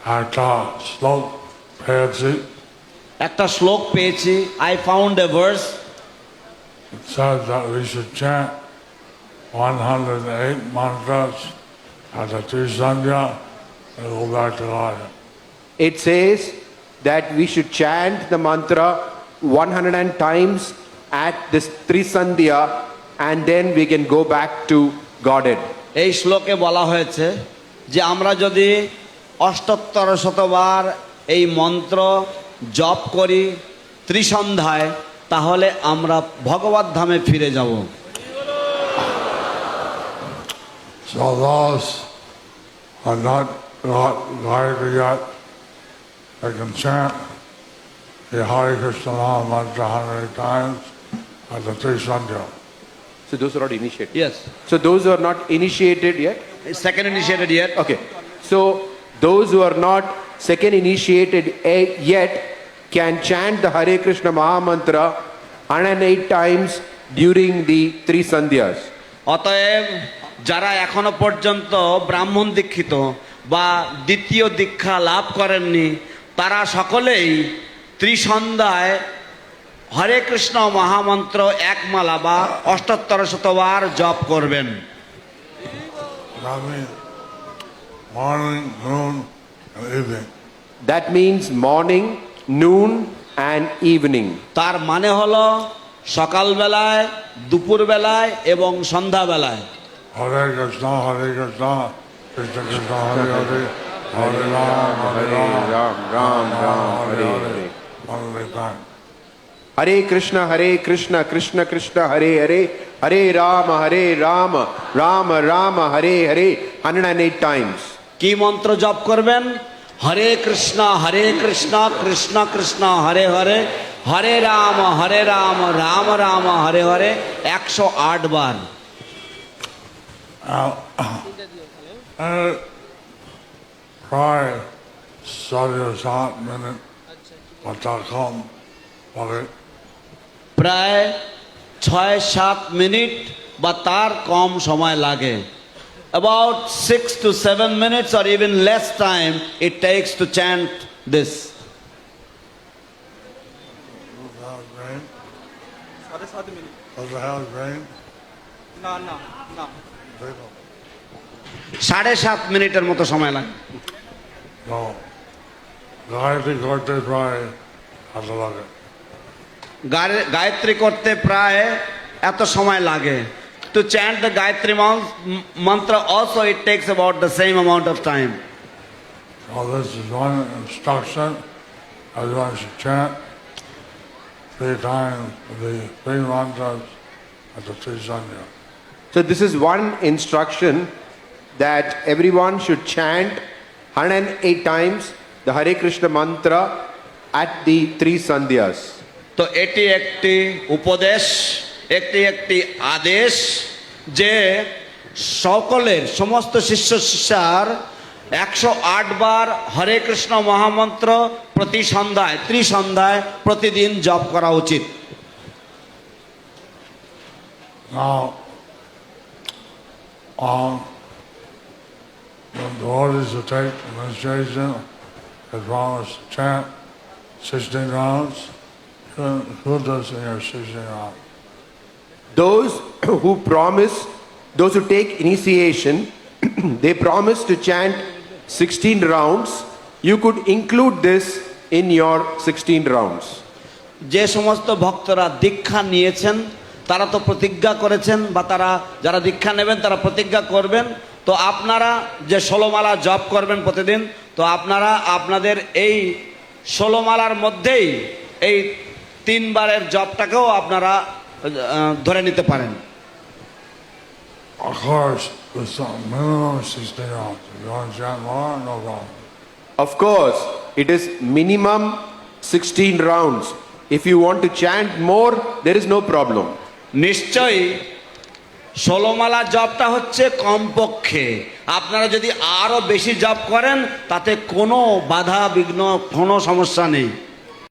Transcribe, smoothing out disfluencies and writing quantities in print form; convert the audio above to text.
একটা শ্লোক পেয়েছি। একটা শ্লোক পেয়েছি। I found a verse. It says that we should chant 108 mantras at the Trisandhya and go back to life. It says that we should chant the mantra 100 times at this Trisandhya and then we can go back to Godhead. এই শ্লোকে বলা হয়েছে যে আমরা যদি 78 শতবার এই মন্ত্র জপ করি ত্রিসন্ধ্যায়, তাহলে আমরা ভগবত ধামে ফিরে যাব। So those are not guided yet, they can chant the Hare Krishna Maha Mantra 100 times at the Trisandhya. So those are not initiated. Yes. So those who are not initiated yet. Second initiated yet. Okay. So those who are not second initiated yet can chant the Hare Krishna Maha Mantra 108 times during the three sandhyas. অতএব যারা এখনো পর্যন্ত ব্রাহ্মণ দীক্ষিত বা দ্বিতীয় দীক্ষা লাভ করেননি, তারা সকলেই ত্রিসন্ধ্যায় হরে কৃষ্ণ মহামন্ত্র একমালা বা 78 শতবার জপ করবেন। That means morning, noon, and evening. That means morning, noon and evening. তার মানে হলো সকালবেলায়, দুপুরবেলায় এবং সন্ধ্যাবেলায়। Hare Krishna, Krishna Krishna, Hare Hare, Hare Ram, Ram, Ram, Hare Hare. One at a time. Hare Krishna, Krishna Krishna, Hare Hare, Hare Rama, Rama Rama, Hare Hare, 108 times. কি মন্ত্র জপ করবেন? হরে কৃষ্ণ কৃষ্ণ কৃষ্ণ হরে হরে, হরে রাম রাম রাম হরে হরে 108 বার। Try study a short minute, but.com, okay. প্রায় 6-7 minute বা তার কম সময় লাগে। About 6 to 7 minutes or even less time it takes to chant this. Does the house rain? Does the house rain? No. People. 7.5 মিনিটের মতো সময় লাগে। No. Gayatri করতে প্রায় এত লাগে। গায়ত্রী করতে প্রায় এত সময় লাগে। To chant the Gayatri mantra also it takes about the same amount of time. So this is one instruction. Everyone should chant 3 times the 3 mantras at the Trisandhya. So this is one instruction that everyone should chant 108 times the Hare Krishna mantra at the three sandhyas. তো এটি একটি উপদেশ, একটি আদেশ যে সকলের সমস্ত শিষ্য শিষ্যার 108 বার হরে কৃষ্ণ মহামন্ত্র প্রতি সন্ধ্যায় ত্রিসন্ধ্যায় প্রতিদিন জপ করা উচিত। Now, the devotees who take initiation has promised to chant 16 rounds. Who does in your 16 rounds? Those who take initiation, they promise to chant 16 rounds. You could include this in your 16 rounds. যে সমস্ত ভক্তরা দীক্ষা নিয়েছেন তারা তো প্রতিজ্ঞা করেছেন, বা তারা যারা দীক্ষা নেবেন তারা প্রতিজ্ঞা করবেন। তো আপনারা যে 16 মালা জপ করবেন প্রতিদিন, তো আপনারা আপনাদের এই 16 মালার মধ্যেই এই 3 বারের জপটাকেও আপনারা ধরে নিতে পারেন। Of course, there's some minimum 16 rounds. If you want to chant more, no problem. Of course, it is minimum 16 rounds. If you want to chant more, there is no problem. নিশ্চয়ই 16 মালা জপটা হচ্ছে কমপক্ষে। আপনারা যদি আরো বেশি জপ করেন তাতে কোনো বাধা বিঘ্ন কোনো সমস্যা নেই।